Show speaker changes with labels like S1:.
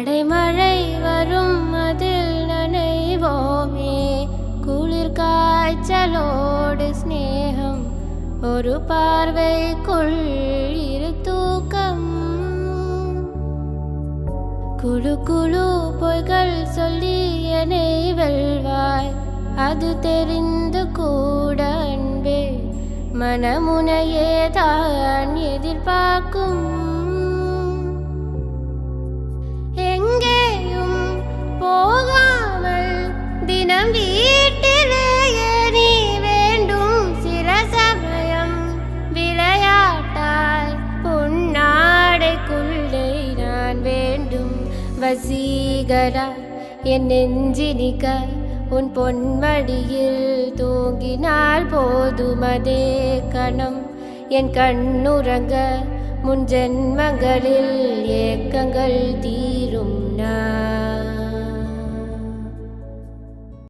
S1: அடைமழை வரும் அதில் நனைவோமே குளிர் காய்ச்சலோடு ஸ்நேகம் ஒரு பார்வைக்குள் இரு தூக்கம் குழு குழு பொய்கள் சொல்லி என்னை வெல்வாய் அது தெரிந்து கூட அன்பே மனமுனையே தான் எதிர்பார்க்கும் எங்கேயும் போகாமல் தினம் வீட்டிலேயே நீ வேண்டும் சில சமயம் விளையாட்டாய் பொன்னாடைக்குள்ளே நான் வேண்டும் வசீகரா என் நெஞ்சினிக்க உன் பொன்மடியில் தூங்கினால் போதும் அதே கணம் என் கண்ணுறங்க முன் ஜென்மங்களில் ஏக்கங்கள் தீரும் நான்